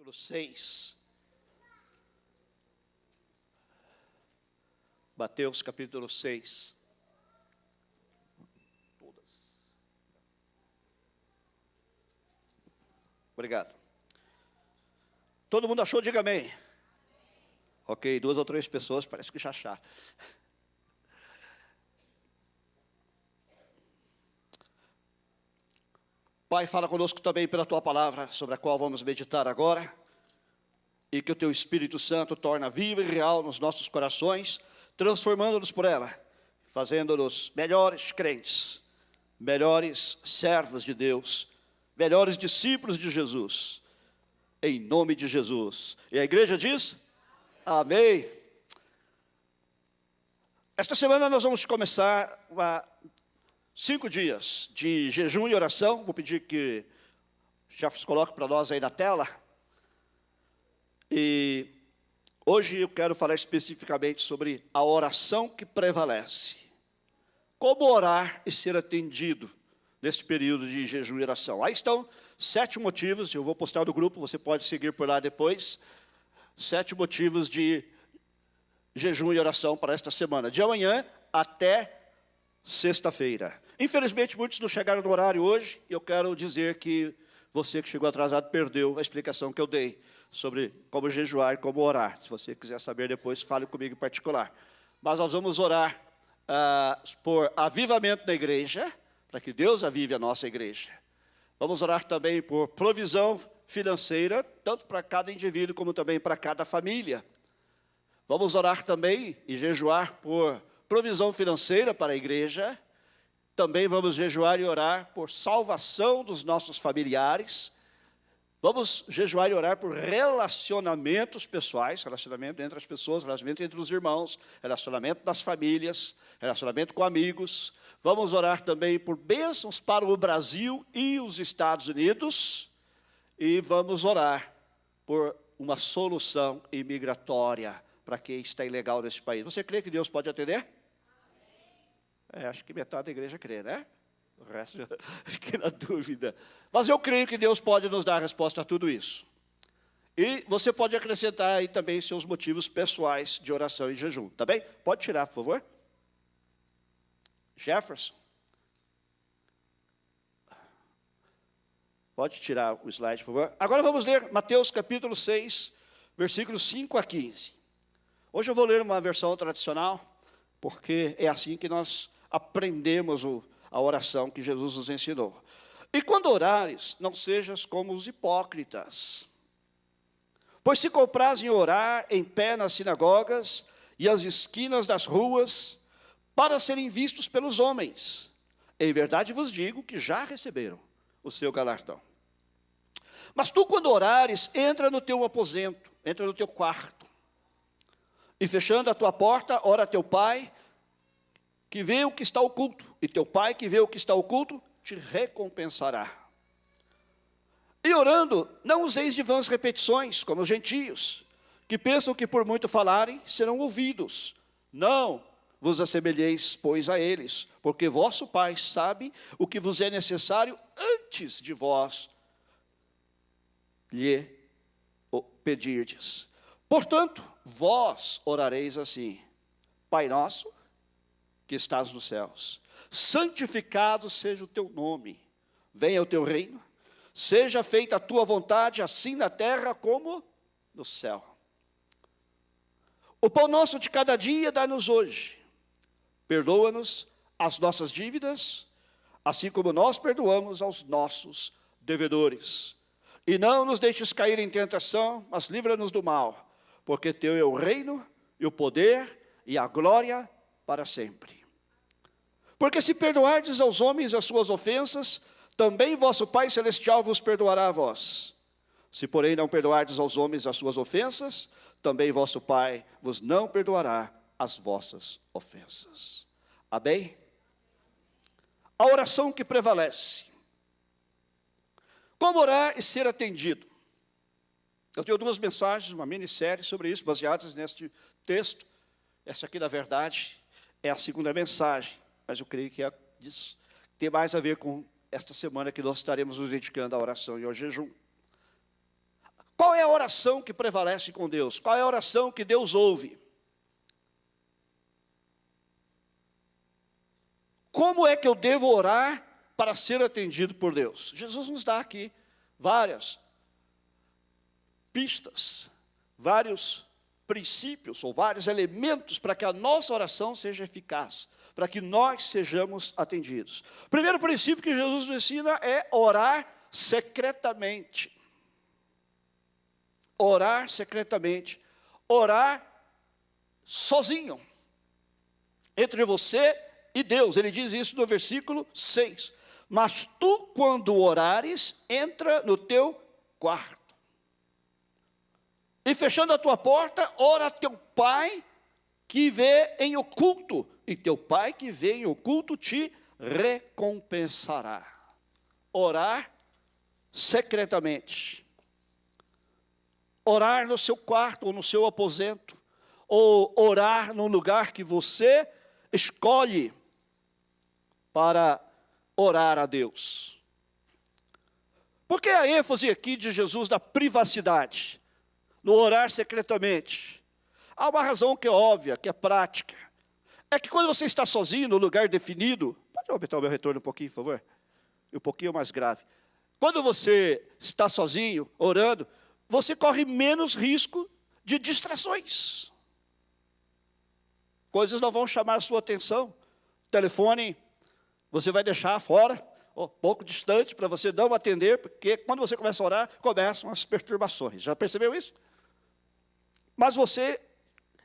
capítulo 6. Mateus, capítulo 6. Obrigado. Todo mundo achou? Diga amém. Ok, 2 ou 3 pessoas, parece que já acharam. Pai, fala conosco também pela Tua palavra, sobre a qual vamos meditar agora, e que o Teu Espírito Santo torna viva e real nos nossos corações, transformando-nos por ela, fazendo-nos melhores crentes, melhores servos de Deus, melhores discípulos de Jesus, em nome de Jesus. E a igreja diz? Amém. Esta semana nós vamos começar 5 dias de jejum e oração. Vou pedir que o Jefferson coloque para nós aí na tela. E hoje eu quero falar especificamente sobre a oração que prevalece. Como orar e ser atendido neste período de jejum e oração. Aí estão 7 motivos, eu vou postar no grupo, você pode seguir por lá depois. 7 motivos de jejum e oração para esta semana, de amanhã até sexta-feira. Infelizmente, muitos não chegaram no horário hoje, e eu quero dizer que você que chegou atrasado perdeu a explicação que eu dei sobre como jejuar e como orar. Se você quiser saber depois, fale comigo em particular. Mas nós vamos orar por avivamento na igreja, para que Deus avive a nossa igreja. Vamos orar também por provisão financeira, tanto para cada indivíduo como também para cada família. Vamos orar também e jejuar por provisão financeira para a igreja. Também vamos jejuar e orar por salvação dos nossos familiares. Vamos jejuar e orar por relacionamentos pessoais, relacionamento entre as pessoas, relacionamento entre os irmãos, relacionamento das famílias, relacionamento com amigos. Vamos orar também por bênçãos para o Brasil e os Estados Unidos. E vamos orar por uma solução imigratória para quem está ilegal nesse país. Você crê que Deus pode atender? Acho que metade da igreja crê, né? O resto, fiquei na dúvida. Mas eu creio que Deus pode nos dar a resposta a tudo isso. E você pode acrescentar aí também seus motivos pessoais de oração e jejum, tá bem? Pode tirar, por favor. Jefferson. Pode tirar o slide, por favor. Agora vamos ler Mateus capítulo 6, versículos 5 a 15. Hoje eu vou ler uma versão tradicional, porque é assim que nós aprendemos a oração que Jesus nos ensinou. E quando orares, não sejas como os hipócritas, pois se comprazem orar em pé nas sinagogas e às esquinas das ruas, para serem vistos pelos homens. Em verdade vos digo que já receberam o seu galardão. Mas tu, quando orares, entra no teu aposento, entra no teu quarto, e fechando a tua porta, ora a teu pai, que vê o que está oculto, e teu pai que vê o que está oculto, te recompensará. E orando, não useis de vãs repetições, como os gentios, que pensam que por muito falarem, serão ouvidos. Não vos assemelheis, pois, a eles, porque vosso Pai sabe o que vos é necessário antes de vós lhe pedirdes. Portanto, vós orareis assim: Pai nosso, que estás nos céus, santificado seja o teu nome, venha o teu reino, seja feita a tua vontade, assim na terra como no céu. O pão nosso de cada dia dá-nos hoje. Perdoa-nos as nossas dívidas, assim como nós perdoamos aos nossos devedores. E não nos deixes cair em tentação, mas livra-nos do mal, porque teu é o reino, e o poder, e a glória para sempre. Porque se perdoardes aos homens as suas ofensas, também vosso Pai Celestial vos perdoará a vós. Se, porém, não perdoardes aos homens as suas ofensas, também vosso Pai vos não perdoará as vossas ofensas. Amém? A oração que prevalece. Como orar e ser atendido? Eu tenho 2 mensagens, uma minissérie sobre isso, baseadas neste texto. Essa aqui, na verdade, é a segunda mensagem, mas eu creio que tem mais a ver com esta semana que nós estaremos nos dedicando à oração e ao jejum. Qual é a oração que prevalece com Deus? Qual é a oração que Deus ouve? Como é que eu devo orar para ser atendido por Deus? Jesus nos dá aqui várias pistas, vários princípios ou vários elementos para que a nossa oração seja eficaz, para que nós sejamos atendidos. O primeiro princípio que Jesus nos ensina é orar secretamente. Orar secretamente. Orar sozinho. Entre você e Deus. Ele diz isso no versículo 6. Mas tu, quando orares, entra no teu quarto. E fechando a tua porta, ora a teu pai que vê em oculto. E teu pai que vê em oculto te recompensará. Orar secretamente. Orar no seu quarto ou no seu aposento. Ou orar num lugar que você escolhe para orar a Deus. Por que a ênfase aqui de Jesus na privacidade? No orar secretamente? Há uma razão que é óbvia, que é prática. É que quando você está sozinho, no lugar definido... Pode aumentar o meu retorno um pouquinho, por favor? Um pouquinho mais grave. Quando você está sozinho, orando, você corre menos risco de distrações. Coisas não vão chamar a sua atenção. Telefone, você vai deixar fora, pouco distante, para você não atender, porque quando você começa a orar, começam as perturbações. Já percebeu isso? Mas você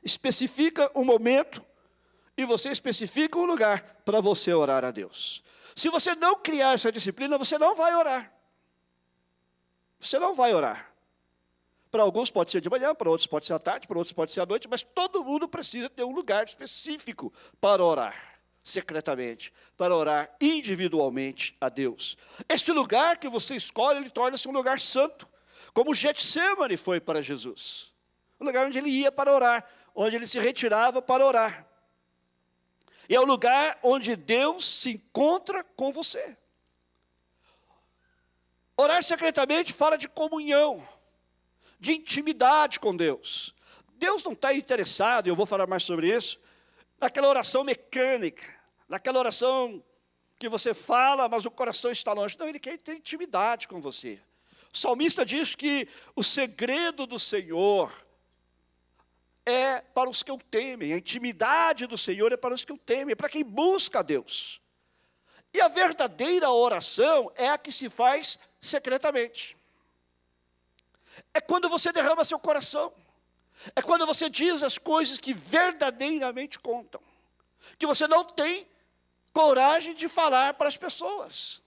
especifica um momento e você especifica um lugar para você orar a Deus. Se você não criar essa disciplina, você não vai orar. Você não vai orar. Para alguns pode ser de manhã, para outros pode ser à tarde, para outros pode ser à noite, mas todo mundo precisa ter um lugar específico para orar, secretamente, para orar individualmente a Deus. Este lugar que você escolhe, ele torna-se um lugar santo, como Getsemane foi para Jesus. Um lugar onde ele ia para orar, onde ele se retirava para orar. E é o lugar onde Deus se encontra com você. Orar secretamente fala de comunhão, de intimidade com Deus. Deus não está interessado, e eu vou falar mais sobre isso, naquela oração mecânica, naquela oração que você fala, mas o coração está longe. Não, Ele quer ter intimidade com você. O salmista diz que o segredo do Senhor é para os que o temem, a intimidade do Senhor é para os que o temem, é para quem busca a Deus. E a verdadeira oração é a que se faz secretamente. É quando você derrama seu coração. É quando você diz as coisas que verdadeiramente contam. Que você não tem coragem de falar para as pessoas.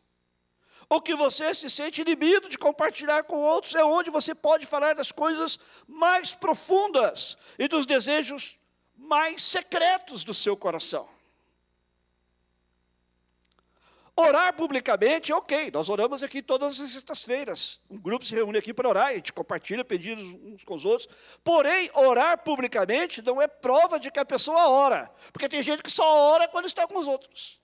Ou que você se sente inibido de compartilhar com outros. É onde você pode falar das coisas mais profundas e dos desejos mais secretos do seu coração. Orar publicamente é ok, nós oramos aqui todas as sextas-feiras. Um grupo se reúne aqui para orar, a gente compartilha pedidos uns com os outros. Porém, orar publicamente não é prova de que a pessoa ora. Porque tem gente que só ora quando está com os outros.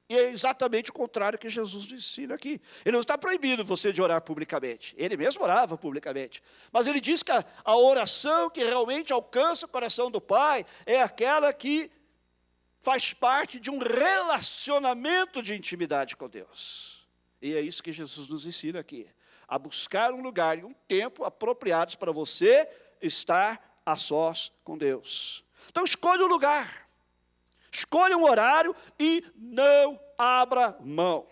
E é exatamente o contrário que Jesus nos ensina aqui. Ele não está proibindo você de orar publicamente. Ele mesmo orava publicamente. Mas ele diz que a oração que realmente alcança o coração do Pai é aquela que faz parte de um relacionamento de intimidade com Deus. E é isso que Jesus nos ensina aqui. A buscar um lugar e um tempo apropriados para você estar a sós com Deus. Então escolha um lugar. Escolha um horário e não abra mão.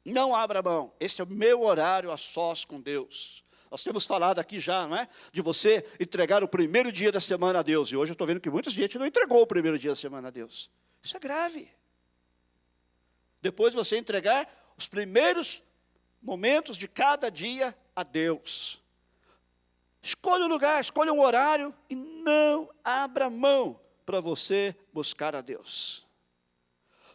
Não abra mão. Este é o meu horário a sós com Deus. Nós temos falado aqui já, não é? De você entregar o primeiro dia da semana a Deus. E hoje eu estou vendo que muita gente não entregou o primeiro dia da semana a Deus. Isso é grave. Depois você entregar os primeiros momentos de cada dia a Deus. Escolha um lugar, escolha um horário e não abra mão para você buscar a Deus.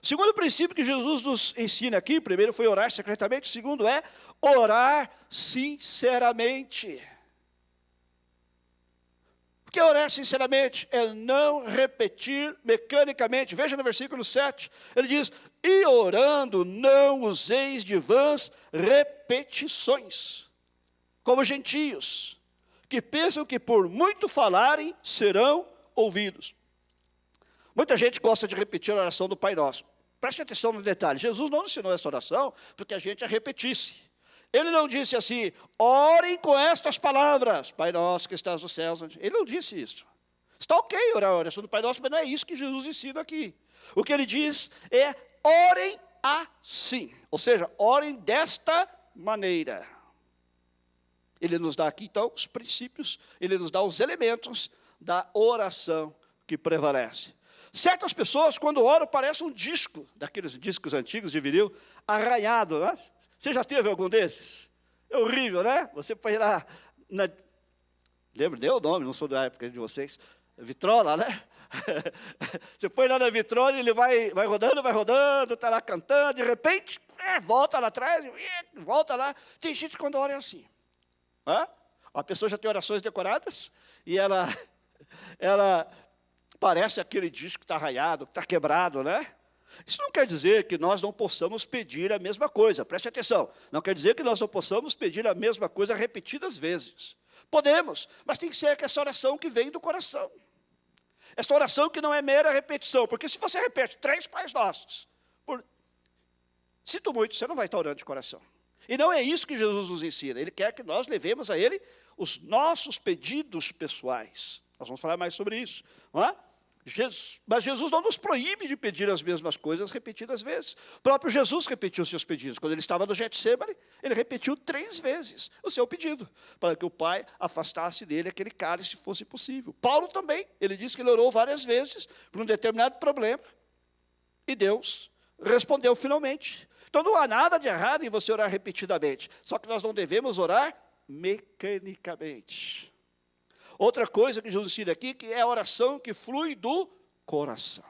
O segundo princípio que Jesus nos ensina aqui, primeiro foi orar secretamente, o segundo é orar sinceramente. O Porque orar sinceramente é não repetir mecanicamente. Veja no versículo 7, ele diz, e orando não useis de vãs repetições, como gentios, que pensam que por muito falarem serão ouvidos. Muita gente gosta de repetir a oração do Pai Nosso. Preste atenção no detalhe, Jesus não ensinou essa oração porque a gente a repetisse. Ele não disse assim, orem com estas palavras, Pai Nosso que estás nos céus. Ele não disse isso. Está ok orar a oração do Pai Nosso, mas não é isso que Jesus ensina aqui. O que ele diz é, orem assim. Ou seja, orem desta maneira. Ele nos dá aqui, então, os princípios, ele nos dá os elementos da oração que prevalece. Certas pessoas, quando oram, parece um disco, daqueles discos antigos de vinil, arranhado, né? Você já teve algum desses? É horrível, né? Você põe lá, lembro nem o nome, não sou da época de vocês, vitrola, né? Você põe lá na vitrola e ele vai rodando, está lá cantando, de repente, volta lá atrás, volta lá. Tem gente quando ora é assim. A pessoa já tem orações decoradas e ela parece aquele disco que está arranhado, que está quebrado, né? Isso não quer dizer que nós não possamos pedir a mesma coisa, preste atenção. Não quer dizer que nós não possamos pedir a mesma coisa repetidas vezes. Podemos, mas tem que ser essa oração que vem do coração. Essa oração que não é mera repetição, porque se você repete 3 Pais Nossos, sinto muito, você não vai estar orando de coração. E não é isso que Jesus nos ensina. Ele quer que nós levemos a Ele os nossos pedidos pessoais. Nós vamos falar mais sobre isso, não é? Mas Jesus não nos proíbe de pedir as mesmas coisas repetidas vezes. O próprio Jesus repetiu seus pedidos. Quando ele estava no Getsêmani, ele repetiu 3 vezes o seu pedido, para que o Pai afastasse dele aquele cálice, se fosse possível. Paulo também, ele disse que ele orou várias vezes por um determinado problema, e Deus respondeu finalmente. Então não há nada de errado em você orar repetidamente, só que nós não devemos orar mecanicamente. Outra coisa que Jesus ensina aqui, que é a oração que flui do coração.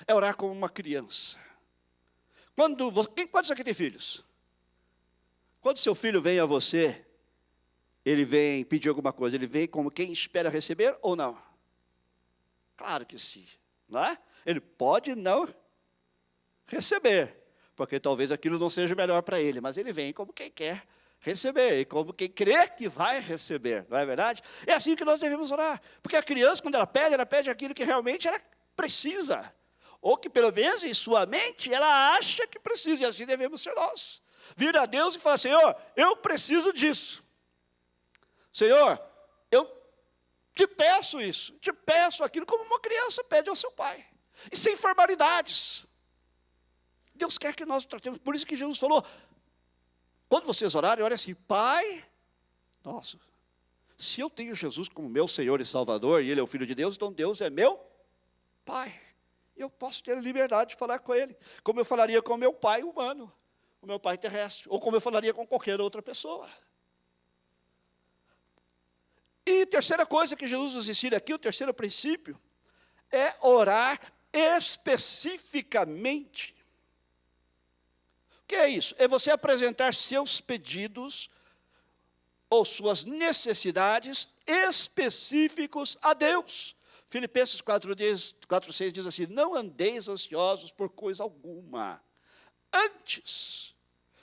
É orar como uma criança. Quantos aqui tem filhos? Quando seu filho vem a você, ele vem pedir alguma coisa, ele vem como quem espera receber ou não? Claro que sim, não é? Ele pode não receber, porque talvez aquilo não seja melhor para ele, mas ele vem como quem quer receber, e como quem crê que vai receber, não é verdade? É assim que nós devemos orar, porque a criança, quando ela pede aquilo que realmente ela precisa, ou que pelo menos em sua mente ela acha que precisa, e assim devemos ser nós. Vir a Deus e falar, Senhor, eu preciso disso. Senhor, eu te peço isso, te peço aquilo, como uma criança pede ao seu pai, e sem formalidades. Deus quer que nós tratemos, por isso que Jesus falou, quando vocês orarem, olhem assim, Pai nosso, se eu tenho Jesus como meu Senhor e Salvador, e Ele é o Filho de Deus, então Deus é meu Pai. Eu posso ter liberdade de falar com Ele, como eu falaria com o meu pai humano, o meu pai terrestre, ou como eu falaria com qualquer outra pessoa. E terceira coisa que Jesus nos ensina aqui, o terceiro princípio, é orar especificamente. O que é isso? É você apresentar seus pedidos ou suas necessidades específicos a Deus. Filipenses 4:6 diz assim, não andeis ansiosos por coisa alguma. Antes,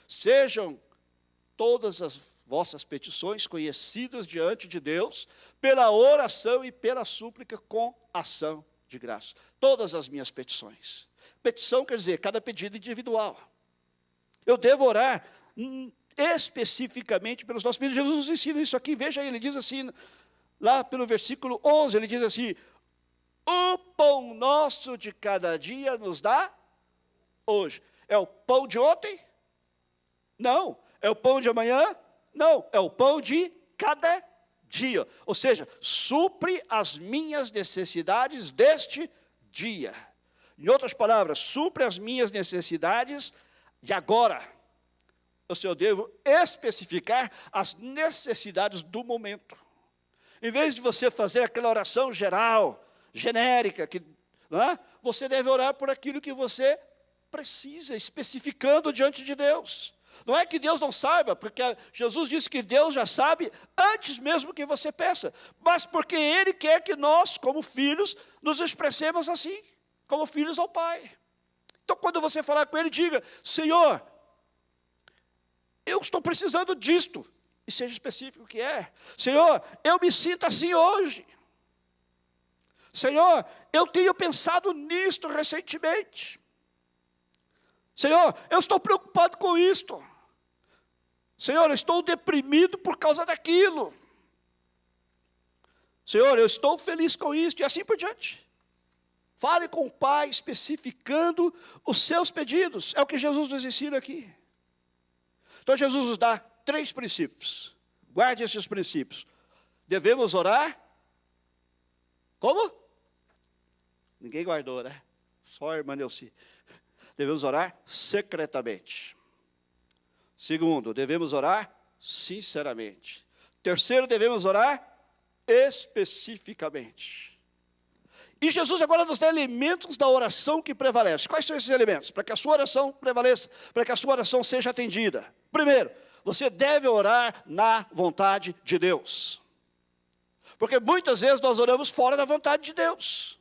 sejam todas as vossas petições conhecidas diante de Deus, pela oração e pela súplica com ação de graça. Todas as minhas petições. Petição quer dizer, cada pedido individual. Eu devo orar especificamente pelos nossos pedidos. Jesus nos ensina isso aqui, veja aí, ele diz assim, lá pelo versículo 11, ele diz assim, o pão nosso de cada dia nos dá hoje. É o pão de ontem? Não. É o pão de amanhã? Não. É o pão de cada dia. Ou seja, supre as minhas necessidades deste dia. Em outras palavras, supre as minhas necessidades de agora. Ou seja, eu devo especificar as necessidades do momento. Em vez de você fazer aquela oração geral, genérica, não é? Você deve orar por aquilo que você precisa, especificando diante de Deus. Não é que Deus não saiba, porque Jesus disse que Deus já sabe antes mesmo que você peça, mas porque Ele quer que nós, como filhos, nos expressemos assim, como filhos ao Pai. Então, quando você falar com Ele, diga: Senhor, eu estou precisando disto, e seja específico o que é. Senhor, eu me sinto assim hoje. Senhor, eu tenho pensado nisto recentemente. Senhor, eu estou preocupado com isto. Senhor, eu estou deprimido por causa daquilo. Senhor, eu estou feliz com isto, e assim por diante. Fale com o Pai, especificando os seus pedidos. É o que Jesus nos ensina aqui. Então, Jesus nos dá 3 princípios. Guarde esses princípios. Devemos orar. Como? Ninguém guardou, né? Só a irmã Neuci. Devemos orar secretamente. Segundo, devemos orar sinceramente. Terceiro, devemos orar especificamente. E Jesus agora nos dá elementos da oração que prevalece. Quais são esses elementos? Para que a sua oração prevaleça, para que a sua oração seja atendida. Primeiro, você deve orar na vontade de Deus. Porque muitas vezes nós oramos fora da vontade de Deus.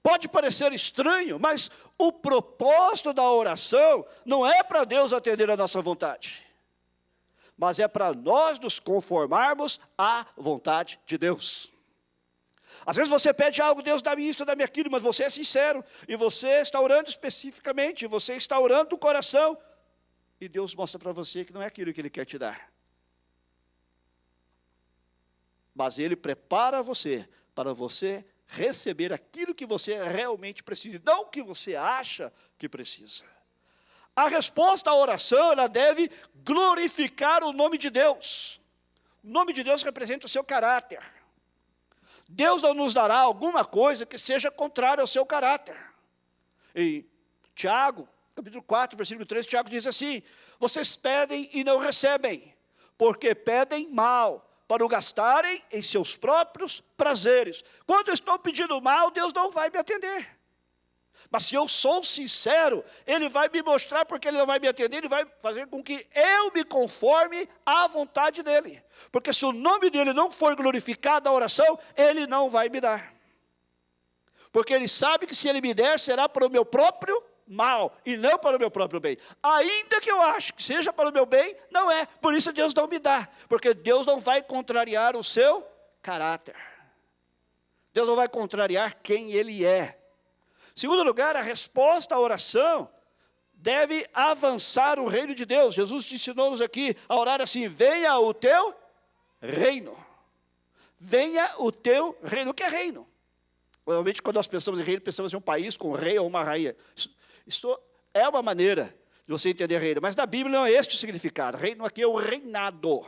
Pode parecer estranho, mas o propósito da oração não é para Deus atender a nossa vontade, mas é para nós nos conformarmos à vontade de Deus. Às vezes você pede algo, Deus dá-me isso, dá-me aquilo, mas você é sincero, e você está orando especificamente, você está orando do coração, e Deus mostra para você que não é aquilo que Ele quer te dar. Mas Ele prepara você para você receber aquilo que você realmente precisa, não o que você acha que precisa. A resposta à oração, ela deve glorificar o nome de Deus. O nome de Deus representa o seu caráter. Deus não nos dará alguma coisa que seja contrária ao seu caráter. Em Tiago, capítulo 4, versículo 3, Tiago diz assim: vocês pedem e não recebem, porque pedem mal, para o gastarem em seus próprios prazeres. Quando eu estou pedindo mal, Deus não vai me atender. Mas se eu sou sincero, Ele vai me mostrar porque Ele não vai me atender, Ele vai fazer com que eu me conforme à vontade dEle. Porque se o nome dEle não for glorificado na oração, Ele não vai me dar. Porque Ele sabe que se Ele me der, será para o meu próprio mal, e não para o meu próprio bem. Ainda que eu acho que seja para o meu bem, não é. Por isso Deus não me dá, porque Deus não vai contrariar o seu caráter. Deus não vai contrariar quem Ele é. Segundo lugar, a resposta à oração deve avançar o reino de Deus. Jesus ensinou-nos aqui a orar assim: venha o teu reino. Venha o teu reino. O que é reino? Normalmente, quando nós pensamos em reino, pensamos em um país com um rei ou uma rainha. Isso é uma maneira de você entender reino, mas na Bíblia não é este o significado. Reino aqui é o reinado.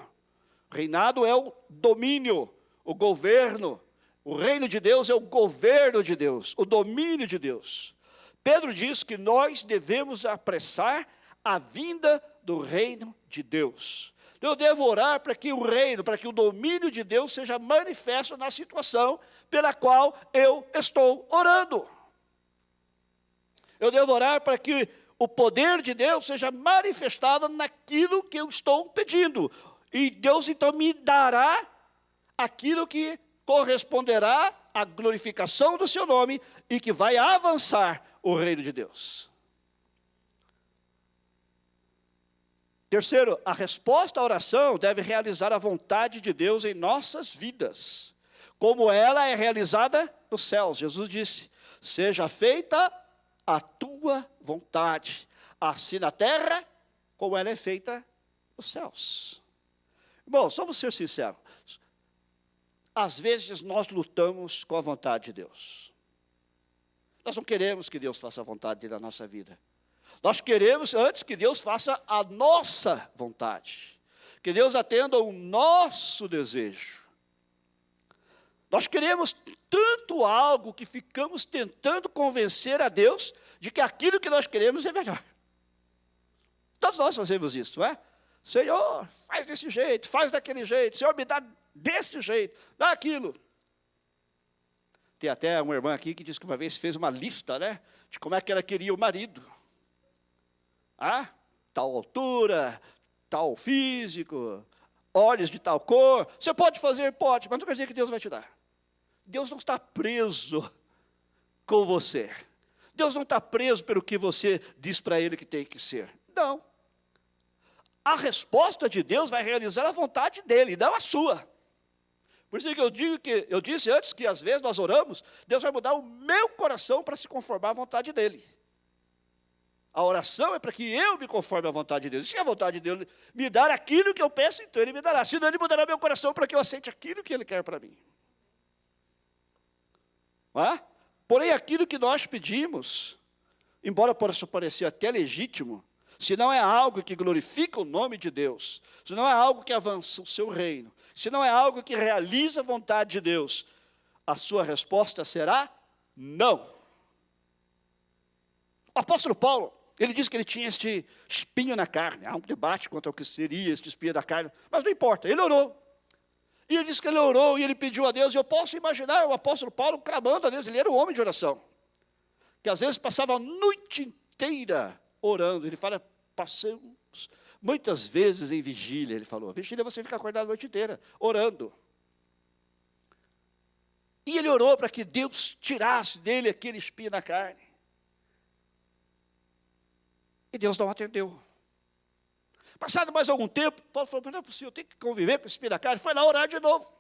Reinado é o domínio, o governo. O reino de Deus é o governo de Deus, o domínio de Deus. Pedro diz que nós devemos apressar a vinda do reino de Deus. Eu devo orar para que o reino, para que o domínio de Deus seja manifesto na situação pela qual eu estou orando. Eu devo orar para que o poder de Deus seja manifestado naquilo que eu estou pedindo. E Deus então me dará aquilo que corresponderá à glorificação do seu nome e que vai avançar o reino de Deus. Terceiro, a resposta à oração deve realizar a vontade de Deus em nossas vidas, como ela é realizada nos céus. Jesus disse: seja feita a tua vontade, assim na terra, como ela é feita nos céus. Bom, vamos ser sinceros. Às vezes nós lutamos com a vontade de Deus. Nós não queremos que Deus faça a vontade dele na nossa vida. Nós queremos antes que Deus faça a nossa vontade. Que Deus atenda o nosso desejo. Nós queremos tanto algo que ficamos tentando convencer a Deus de que aquilo que nós queremos é melhor. Todos nós fazemos isso, não é? Senhor, faz desse jeito, faz daquele jeito. Senhor, me dá desse jeito, dá aquilo. Tem até uma irmã aqui que disse que uma vez fez uma lista, né, de como é que ela queria o marido. Está tal altura, tal físico, olhos de tal cor. Você pode fazer? Pode, mas não quer dizer que Deus vai te dar. Deus não está preso com você. Deus não está preso pelo que você diz para Ele que tem que ser. Não. A resposta de Deus vai realizar a vontade dEle, não a sua. Por isso que eu disse antes que às vezes nós oramos, Deus vai mudar o meu coração para se conformar à vontade dEle. A oração é para que eu me conforme à vontade de Deus. Se a vontade de Deus me dar aquilo que eu peço, então Ele me dará. Senão Ele mudará meu coração para que eu aceite aquilo que Ele quer para mim. Não é? Porém, aquilo que nós pedimos, embora possa parecer até legítimo, se não é algo que glorifica o nome de Deus, se não é algo que avança o seu reino, se não é algo que realiza a vontade de Deus, a sua resposta será não. O apóstolo Paulo, ele diz que ele tinha este espinho na carne. Há um debate quanto ao que seria este espinho da carne, mas não importa, ele orou. E ele disse que ele orou e ele pediu a Deus, e eu posso imaginar o apóstolo Paulo clamando a Deus, ele era um homem de oração, que às vezes passava a noite inteira orando. Ele fala, passei muitas vezes em vigília, ele falou. Vigília você fica acordado a noite inteira, orando. E ele orou para que Deus tirasse dele aquele espinho na carne. E Deus não atendeu. Passado mais algum tempo, Paulo falou, não é possível, eu tenho que conviver com esse espinho na carne. Foi lá orar de novo.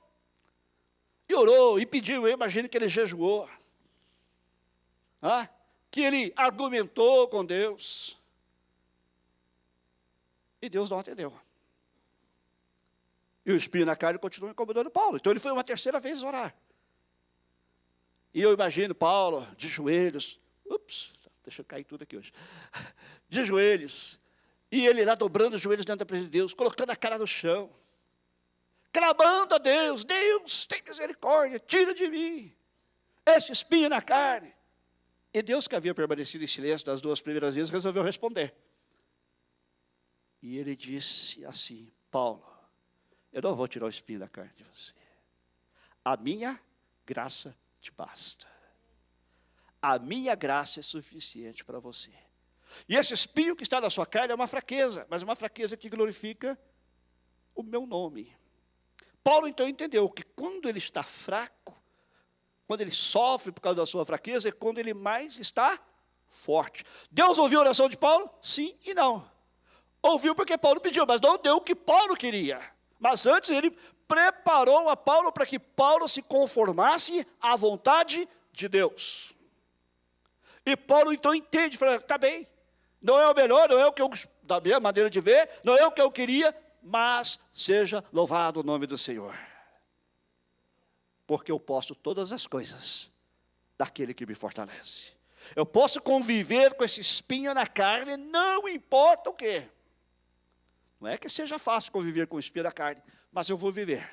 E orou, e pediu, eu imagino que ele jejuou. Que ele argumentou com Deus. E Deus não atendeu. E o espinho na carne continua incomodando Paulo. Então ele foi uma terceira vez orar. E eu imagino Paulo de joelhos. Deixa eu cair tudo aqui hoje. De joelhos. E ele lá dobrando os joelhos diante da presença de Deus, colocando a cara no chão. Clamando a Deus, Deus, tem misericórdia, tira de mim esse espinho na carne. E Deus, que havia permanecido em silêncio das duas primeiras vezes, resolveu responder. E ele disse assim, Paulo, eu não vou tirar o espinho da carne de você. A minha graça te basta. A minha graça é suficiente para você. E esse espinho que está na sua carne é uma fraqueza, mas uma fraqueza que glorifica o meu nome. Paulo então entendeu que quando ele está fraco, quando ele sofre por causa da sua fraqueza, é quando ele mais está forte. Deus ouviu a oração de Paulo? Sim e não. Ouviu porque Paulo pediu, mas não deu o que Paulo queria. Mas antes ele preparou a Paulo para que Paulo se conformasse à vontade de Deus. E Paulo então entende, fala, está bem, não é o melhor, não é o que eu, da minha maneira de ver, não é o que eu queria, mas seja louvado o nome do Senhor. Porque eu posso todas as coisas daquele que me fortalece. Eu posso conviver com esse espinho na carne, não importa o quê. Não é que seja fácil conviver com o espinho da carne, mas eu vou viver.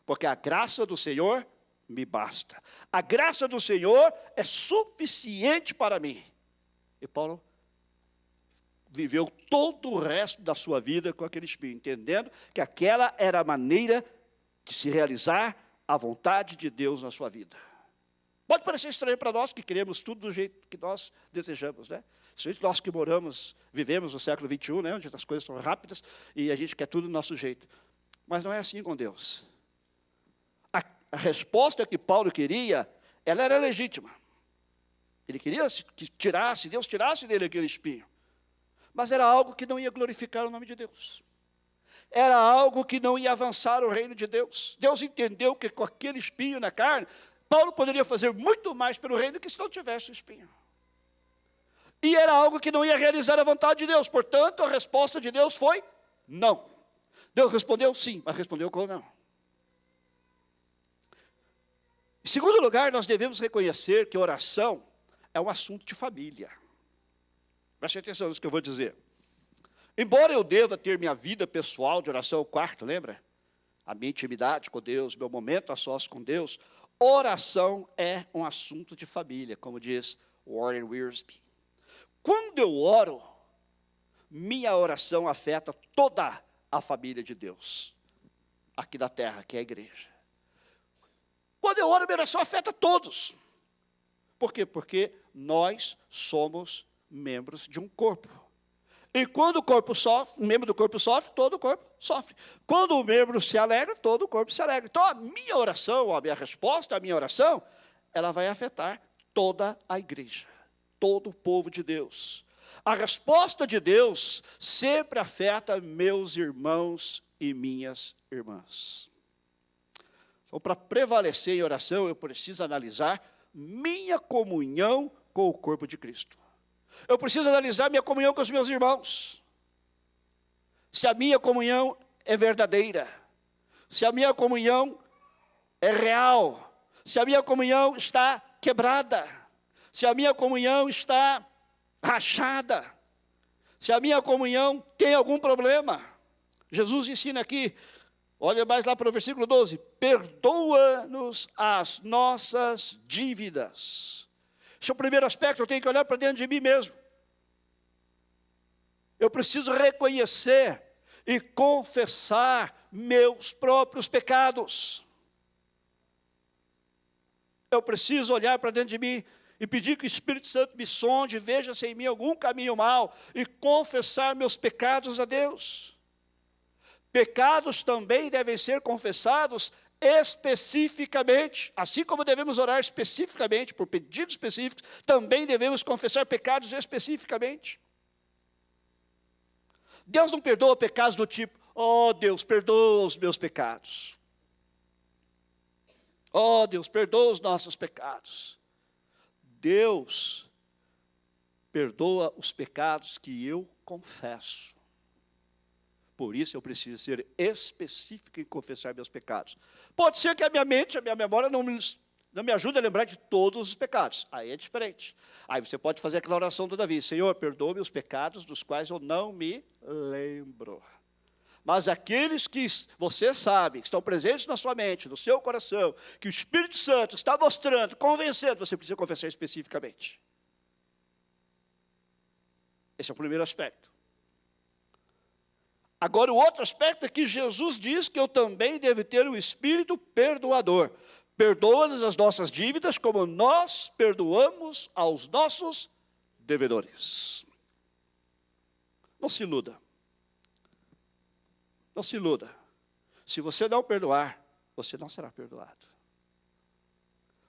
Porque a graça do Senhor me basta. A graça do Senhor é suficiente para mim. E Paulo viveu todo o resto da sua vida com aquele espinho, entendendo que aquela era a maneira de se realizar a vontade de Deus na sua vida. Pode parecer estranho para nós que queremos tudo do jeito que nós desejamos, né? Nós que vivemos no século XXI, né, onde as coisas são rápidas e a gente quer tudo do nosso jeito. Mas não é assim com Deus. A resposta que Paulo queria, ela era legítima. Ele queria que Deus tirasse dele aquele espinho. Mas era algo que não ia glorificar o nome de Deus. Era algo que não ia avançar o reino de Deus. Deus entendeu que com aquele espinho na carne, Paulo poderia fazer muito mais pelo reino do que se não tivesse o espinho. E era algo que não ia realizar a vontade de Deus. Portanto, a resposta de Deus foi não. Deus respondeu sim, mas respondeu com não. Em segundo lugar, nós devemos reconhecer que oração é um assunto de família. Preste atenção nisso que eu vou dizer. Embora eu deva ter minha vida pessoal de oração ao quarto, lembra? A minha intimidade com Deus, meu momento a sós com Deus, oração é um assunto de família, como diz Warren Wiersbe. Quando eu oro, minha oração afeta toda a família de Deus, aqui da terra, que é a igreja. Quando eu oro, minha oração afeta todos. Por quê? Porque nós somos membros de um corpo. E quando o corpo sofre, um membro do corpo sofre, todo o corpo sofre. Quando o membro se alegra, todo o corpo se alegra. Então a minha oração, a minha resposta à minha oração, ela vai afetar toda a igreja, todo o povo de Deus. A resposta de Deus sempre afeta meus irmãos e minhas irmãs. Então, para prevalecer em oração, eu preciso analisar minha comunhão com o corpo de Cristo. Eu preciso analisar minha comunhão com os meus irmãos. Se a minha comunhão é verdadeira, se a minha comunhão é real, se a minha comunhão está quebrada, se a minha comunhão está rachada, se a minha comunhão tem algum problema. Jesus ensina aqui, olha mais lá para o versículo 12, perdoa-nos as nossas dívidas. Esse é o primeiro aspecto, eu tenho que olhar para dentro de mim mesmo. Eu preciso reconhecer e confessar meus próprios pecados. Eu preciso olhar para dentro de mim e pedir que o Espírito Santo me sonde, veja se em mim algum caminho mau e confessar meus pecados a Deus. Pecados também devem ser confessados especificamente, assim como devemos orar especificamente, por pedidos específicos, também devemos confessar pecados especificamente. Deus não perdoa pecados do tipo, oh Deus, perdoa os meus pecados. Oh Deus, perdoa os nossos pecados. Deus perdoa os pecados que eu confesso. Por isso eu preciso ser específico em confessar meus pecados. Pode ser que a minha mente, a minha memória não me ajude a lembrar de todos os pecados. Aí é diferente. Aí você pode fazer aquela oração toda vez. Senhor, perdoa-me os pecados dos quais eu não me lembro. Mas aqueles que você sabe, que estão presentes na sua mente, no seu coração, que o Espírito Santo está mostrando, convencendo, você precisa confessar especificamente. Esse é o primeiro aspecto. Agora, o outro aspecto é que Jesus diz que eu também devo ter um espírito perdoador. Perdoa-nos as nossas dívidas, como nós perdoamos aos nossos devedores. Não se iluda. Não se iluda. Se você não perdoar, você não será perdoado.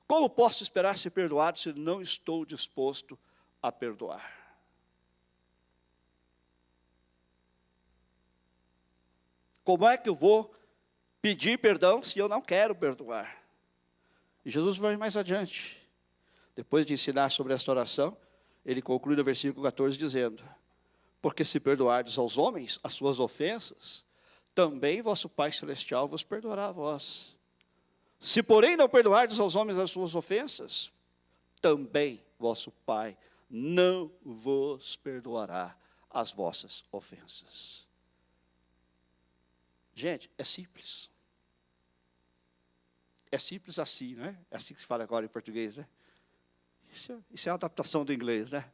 Como posso esperar ser perdoado se não estou disposto a perdoar? Como é que eu vou pedir perdão se eu não quero perdoar? E Jesus vai mais adiante. Depois de ensinar sobre esta oração, ele conclui no versículo 14 dizendo, porque se perdoardes aos homens as suas ofensas, também vosso Pai Celestial vos perdoará a vós. Se porém não perdoardes aos homens as suas ofensas, também vosso Pai não vos perdoará as vossas ofensas. Gente, é simples. É simples assim, né? É assim que se fala agora em português, né? Isso é a adaptação do inglês, né?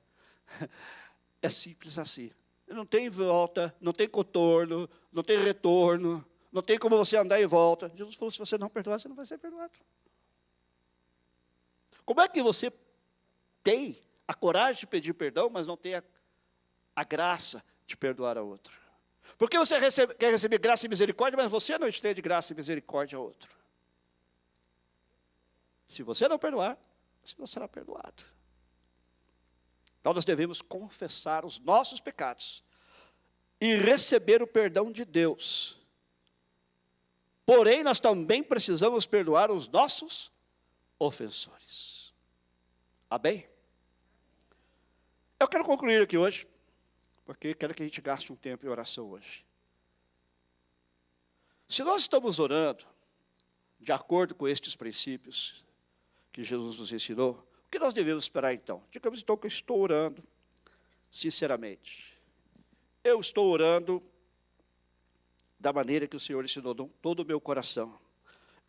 É simples assim. Não tem volta, não tem contorno, não tem retorno, não tem como você andar em volta. Jesus falou, se você não perdoar, você não vai ser perdoado. Como é que você tem a coragem de pedir perdão, mas não tem a graça de perdoar a outro? Porque você quer receber graça e misericórdia, mas você não estende graça e misericórdia a outro. Se você não perdoar, você não será perdoado. Então nós devemos confessar os nossos pecados e receber o perdão de Deus. Porém, nós também precisamos perdoar os nossos ofensores. Amém? Eu quero concluir aqui hoje, porque quero que a gente gaste um tempo em oração hoje. Se nós estamos orando de acordo com estes princípios que Jesus nos ensinou, o que nós devemos esperar então? Digamos então que eu estou orando sinceramente. Eu estou orando da maneira que o Senhor ensinou, de todo o meu coração.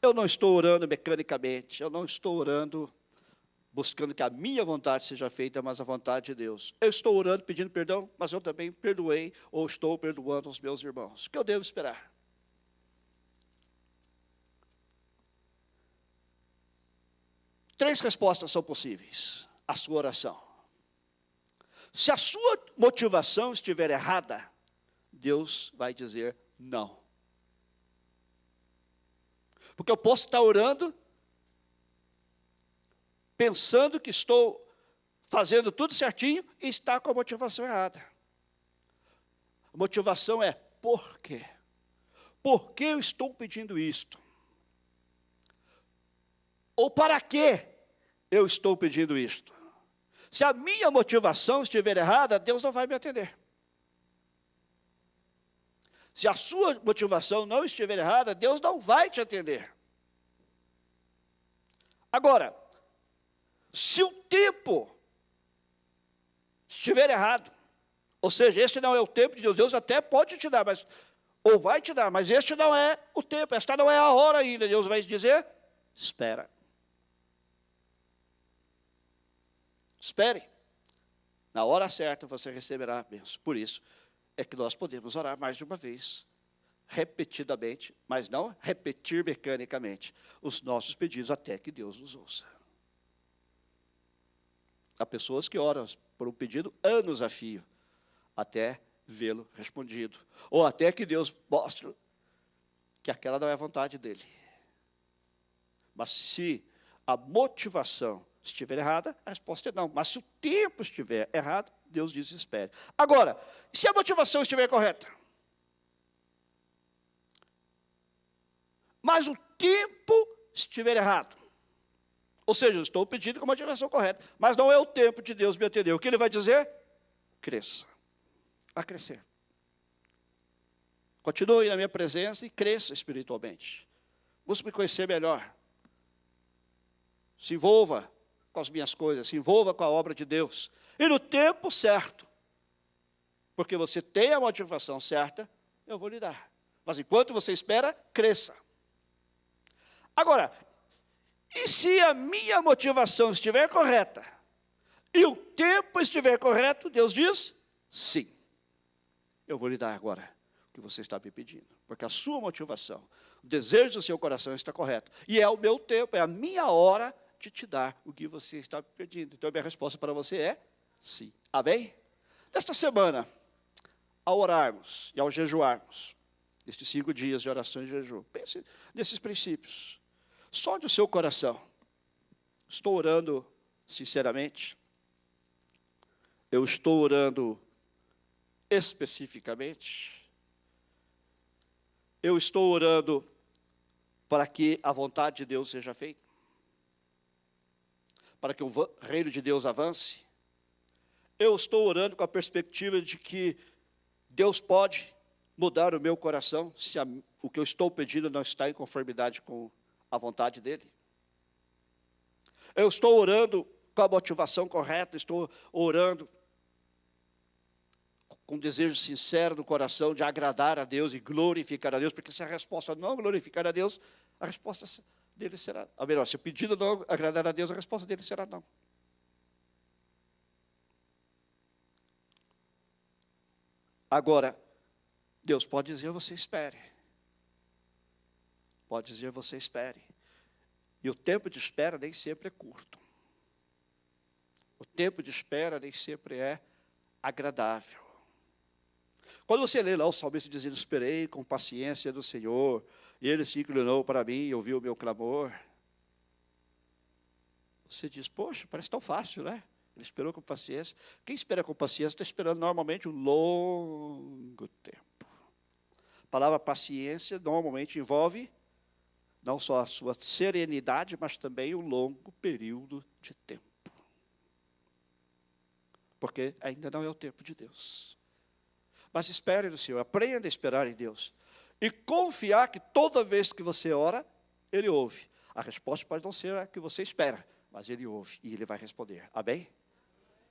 Eu não estou orando mecanicamente, eu não estou orando buscando que a minha vontade seja feita, mas a vontade de Deus. Eu estou orando pedindo perdão, mas eu também perdoei ou estou perdoando os meus irmãos. O que eu devo esperar? Três respostas são possíveis à sua oração. Se a sua motivação estiver errada, Deus vai dizer não. Porque eu posso estar orando, pensando que estou fazendo tudo certinho e estar com a motivação errada. A motivação é por quê? Por que eu estou pedindo isto? Ou para que eu estou pedindo isto? Se a minha motivação estiver errada, Deus não vai me atender. Se a sua motivação não estiver errada, Deus não vai te atender. Agora, se o tempo estiver errado, ou seja, este não é o tempo de Deus, Deus até pode te dar, ou vai te dar, mas este não é o tempo, esta não é a hora ainda. Deus vai dizer, espera. Espere. Na hora certa você receberá a bênção. Por isso é que nós podemos orar mais de uma vez, repetidamente, mas não repetir mecanicamente os nossos pedidos até que Deus nos ouça. Há pessoas que oram por um pedido anos a fio, até vê-lo respondido. Ou até que Deus mostre que aquela não é a vontade dele. Mas se a motivação estiver errada, a resposta é não. Mas se o tempo estiver errado, Deus diz espere. Agora, se a motivação estiver correta, mas o tempo estiver errado, ou seja, eu estou pedindo com a motivação correta, mas não é o tempo de Deus me atender. O que Ele vai dizer? Cresça. Vai crescer. Continue na minha presença e cresça espiritualmente. Busque me conhecer melhor. Se envolva com as minhas coisas, se envolva com a obra de Deus. E no tempo certo, porque você tem a motivação certa, eu vou lhe dar. Mas enquanto você espera, cresça. Agora, e se a minha motivação estiver correta, e o tempo estiver correto, Deus diz, sim. Eu vou lhe dar agora o que você está me pedindo. Porque a sua motivação, o desejo do seu coração está correto. E é o meu tempo, é a minha hora de te dar o que você está me pedindo. Então a minha resposta para você é sim. Amém? Nesta semana, ao orarmos e ao jejuarmos, estes 5 dias de oração e jejum, pense nesses princípios. Sonde o seu coração. Estou orando sinceramente? Eu estou orando especificamente? Eu estou orando para que a vontade de Deus seja feita? Para que o reino de Deus avance? Eu estou orando com a perspectiva de que Deus pode mudar o meu coração se o que eu estou pedindo não está em conformidade com a vontade dele? Eu estou orando com a motivação correta, estou orando com um desejo sincero no coração de agradar a Deus e glorificar a Deus, porque se a resposta não glorificar a Deus, a resposta dele será, ou melhor, se o pedido não agradar a Deus, a resposta dele será não. Agora, Deus pode dizer, você espere. Pode dizer, você espere. E o tempo de espera nem sempre é curto. O tempo de espera nem sempre é agradável. Quando você lê lá o salmista dizendo, esperei com paciência do Senhor, e Ele se inclinou para mim e ouviu o meu clamor. Você diz, poxa, parece tão fácil, né? Ele esperou com paciência. Quem espera com paciência está esperando normalmente um longo tempo. A palavra paciência normalmente envolve não só a sua serenidade, mas também um longo período de tempo. Porque ainda não é o tempo de Deus. Mas espere no Senhor, aprenda a esperar em Deus. E confiar que toda vez que você ora, Ele ouve. A resposta pode não ser a que você espera, mas Ele ouve e Ele vai responder. Amém?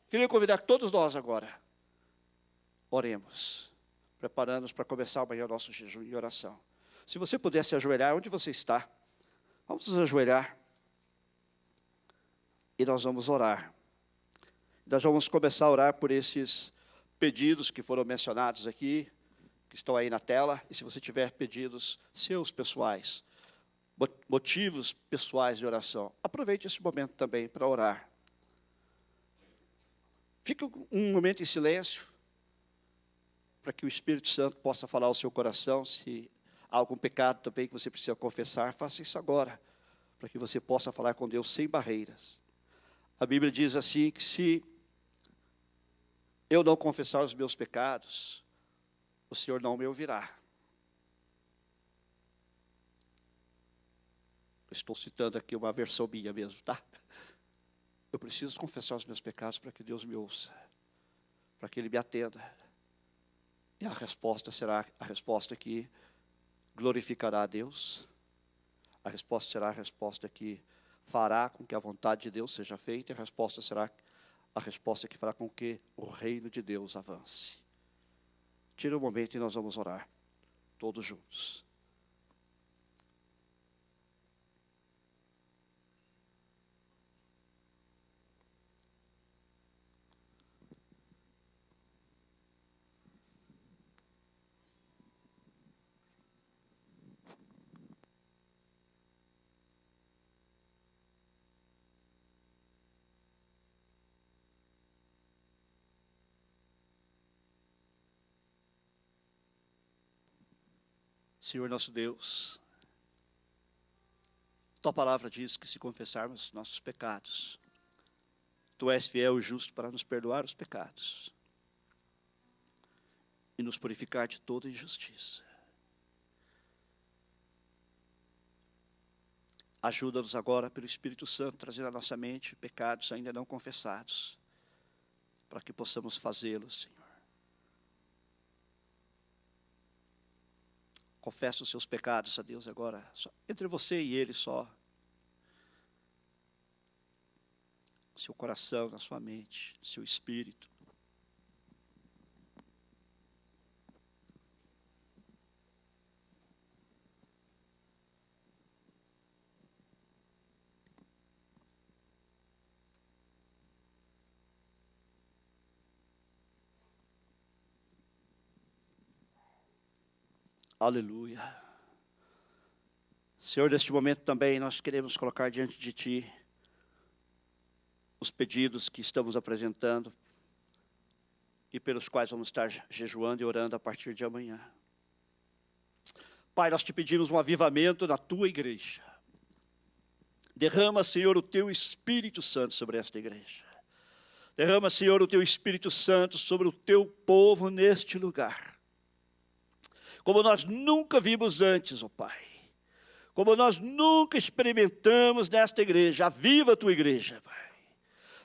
Queria convidar todos nós agora, oremos, preparando-nos para começar amanhã o nosso jejum e oração. Se você pudesse ajoelhar, onde você está? Vamos nos ajoelhar. E nós vamos orar. Nós vamos começar a orar por esses pedidos que foram mencionados aqui, que estão aí na tela. E se você tiver pedidos seus pessoais, motivos pessoais de oração, aproveite esse momento também para orar. Fique um momento em silêncio, para que o Espírito Santo possa falar ao seu coração. Se há algum pecado também que você precisa confessar, faça isso agora, para que você possa falar com Deus sem barreiras. A Bíblia diz assim, que se eu não confessar os meus pecados, o Senhor não me ouvirá. Estou citando aqui uma versão minha mesmo, tá? Eu preciso confessar os meus pecados para que Deus me ouça, para que Ele me atenda. E a resposta será a resposta que glorificará a Deus. A resposta será a resposta que fará com que a vontade de Deus seja feita. E a resposta será a resposta que fará com que o reino de Deus avance. Tira um momento e nós vamos orar, todos juntos. Senhor nosso Deus, Tua palavra diz que se confessarmos nossos pecados, Tu és fiel e justo para nos perdoar os pecados e nos purificar de toda injustiça. Ajuda-nos agora pelo Espírito Santo a trazer à nossa mente pecados ainda não confessados, para que possamos fazê-los, Senhor. Confessa os seus pecados a Deus agora, só, entre você e Ele só. Seu coração, na sua mente, seu espírito. Aleluia. Senhor, neste momento também nós queremos colocar diante de Ti os pedidos que estamos apresentando e pelos quais vamos estar jejuando e orando a partir de amanhã. Pai, nós te pedimos um avivamento na Tua igreja. Derrama, Senhor, o Teu Espírito Santo sobre esta igreja. Derrama, Senhor, o Teu Espírito Santo sobre o Teu povo neste lugar. Como nós nunca vimos antes, ó Pai. Como nós nunca experimentamos nesta igreja. Aviva a Tua igreja, Pai.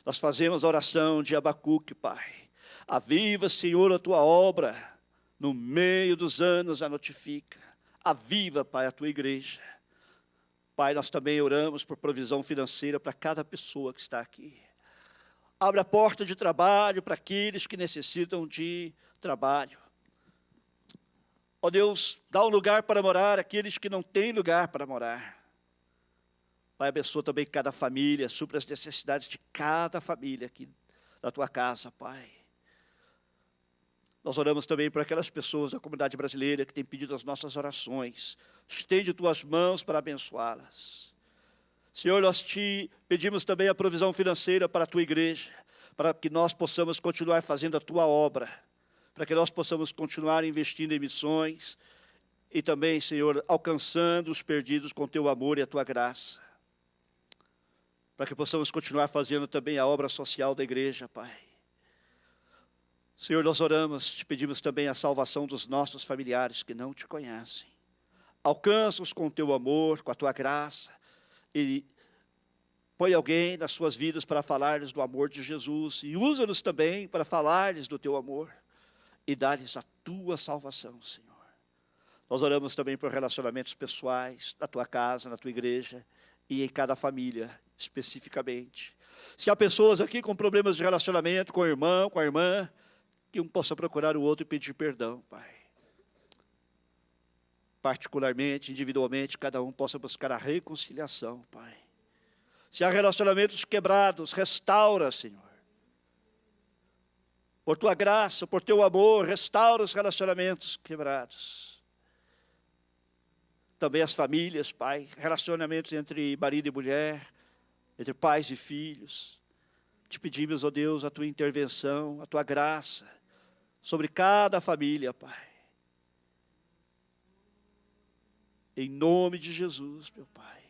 Nós fazemos a oração de Abacuque, Pai. Aviva, Senhor, a Tua obra. No meio dos anos a notifica. Aviva, Pai, a Tua igreja. Pai, nós também oramos por provisão financeira para cada pessoa que está aqui. Abre a porta de trabalho para aqueles que necessitam de trabalho. Ó Deus, dá um lugar para morar àqueles que não têm lugar para morar. Pai, abençoa também cada família, supra as necessidades de cada família aqui da Tua casa, Pai. Nós oramos também por aquelas pessoas da comunidade brasileira que têm pedido as nossas orações. Estende Tuas mãos para abençoá-las. Senhor, nós Te pedimos também a provisão financeira para a Tua igreja, para que nós possamos continuar fazendo a Tua obra, para que nós possamos continuar investindo em missões e também, Senhor, alcançando os perdidos com Teu amor e a Tua graça. Para que possamos continuar fazendo também a obra social da igreja, Pai. Senhor, nós oramos, Te pedimos também a salvação dos nossos familiares que não Te conhecem. Alcança-os com o Teu amor, com a Tua graça, e põe alguém nas suas vidas para falar-lhes do amor de Jesus, e usa-nos também para falar-lhes do Teu amor, e dar-lhes a Tua salvação, Senhor. Nós oramos também por relacionamentos pessoais, na Tua casa, na Tua igreja, e em cada família, especificamente. Se há pessoas aqui com problemas de relacionamento com o irmão, com a irmã, que um possa procurar o outro e pedir perdão, Pai. Particularmente, individualmente, cada um possa buscar a reconciliação, Pai. Se há relacionamentos quebrados, restaura, Senhor. Por Tua graça, por Teu amor, restaura os relacionamentos quebrados. Também as famílias, Pai, relacionamentos entre marido e mulher, entre pais e filhos. Te pedimos, ó Deus, a tua intervenção, a tua graça sobre cada família, Pai. Em nome de Jesus, meu Pai.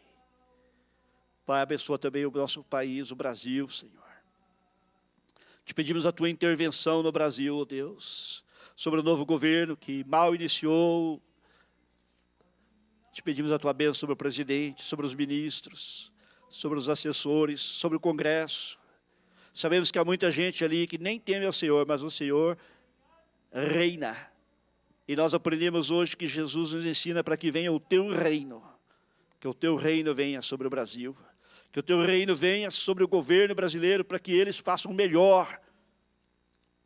Pai, abençoa também o nosso país, o Brasil, Senhor. Te pedimos a tua intervenção no Brasil, ó Deus, sobre o novo governo que mal iniciou. Te pedimos a tua bênção sobre o presidente, sobre os ministros, sobre os assessores, sobre o Congresso. Sabemos que há muita gente ali que nem teme ao Senhor, mas o Senhor reina. E nós aprendemos hoje que Jesus nos ensina para que venha o teu reino. Que o teu reino venha sobre o Brasil. Que o teu reino venha sobre o governo brasileiro para que eles façam o melhor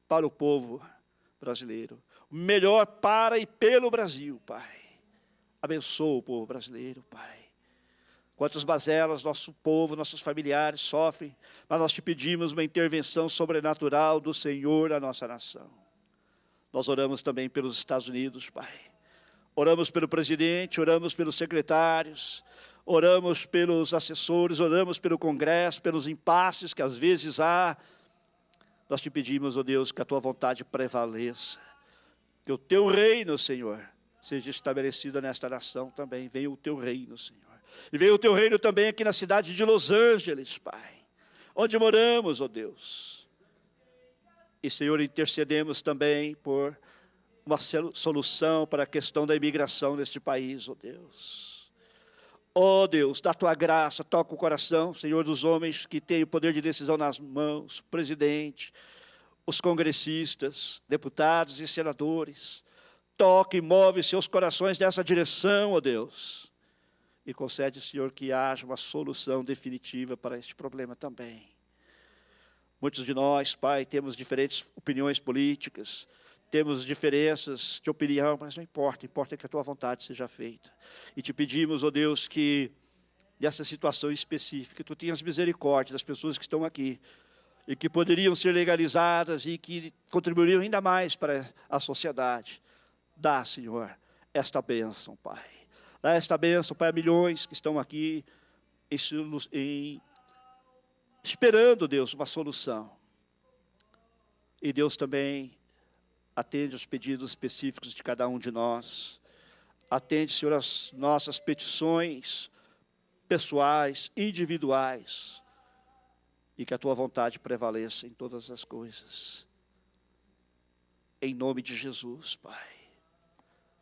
para o povo brasileiro. O melhor para e pelo Brasil, Pai. Abençoa o povo brasileiro, Pai. Quantas mazelas nosso povo, nossos familiares sofrem, mas nós te pedimos uma intervenção sobrenatural do Senhor na nossa nação. Nós oramos também pelos Estados Unidos, Pai. Oramos pelo presidente, oramos pelos secretários, oramos pelos assessores, oramos pelo Congresso, pelos impasses que às vezes há. Nós te pedimos, ó Deus, que a tua vontade prevaleça. Que o teu reino, Senhor, seja estabelecido nesta nação também. Venha o teu reino, Senhor. E venha o teu reino também aqui na cidade de Los Angeles, Pai, onde moramos, ó Deus. E, Senhor, intercedemos também por uma solução para a questão da imigração neste país, ó Deus. Ó Deus, dá tua graça, toca o coração, Senhor, dos homens que têm o poder de decisão nas mãos, o presidente, os congressistas, deputados e senadores. Toca e move seus corações nessa direção, ó Deus. E concede, Senhor, que haja uma solução definitiva para este problema também. Muitos de nós, Pai, temos diferentes opiniões políticas, temos diferenças de opinião, mas não importa, importa que a tua vontade seja feita. E te pedimos, ó Deus, que nessa situação específica, tu tenhas misericórdia das pessoas que estão aqui, e que poderiam ser legalizadas e que contribuiriam ainda mais para a sociedade. Dá, Senhor, esta bênção, Pai. Dá esta bênção, Pai, a milhões que estão aqui esperando, Deus, uma solução. E Deus também atende os pedidos específicos de cada um de nós. Atende, Senhor, as nossas petições pessoais, individuais. E que a tua vontade prevaleça em todas as coisas. Em nome de Jesus, Pai.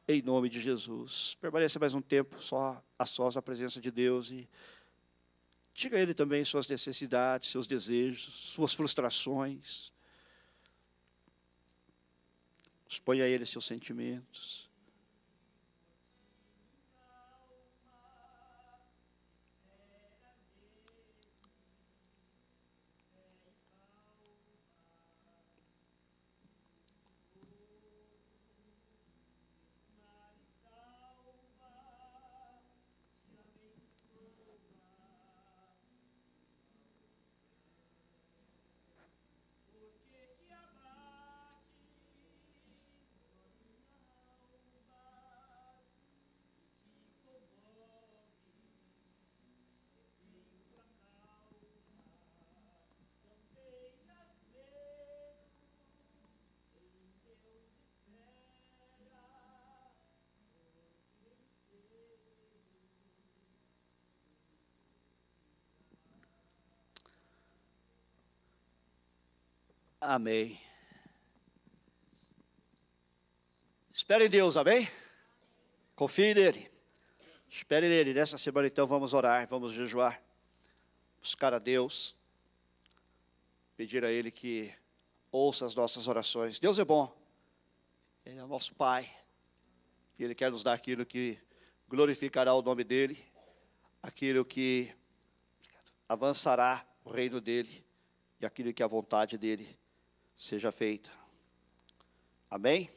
Em nome de Jesus. Permaneça mais um tempo só a sós na presença de Deus e diga a Ele também suas necessidades, seus desejos, suas frustrações. Exponha a Ele seus sentimentos. Amém. Espere em Deus, amém? Confie nele. Espere nele. Nessa semana, então, vamos orar, vamos jejuar. Buscar a Deus. Pedir a Ele que ouça as nossas orações. Deus é bom. Ele é o nosso Pai. E Ele quer nos dar aquilo que glorificará o nome dEle. Aquilo que avançará o reino dEle. E aquilo que a vontade dEle seja feita. Amém?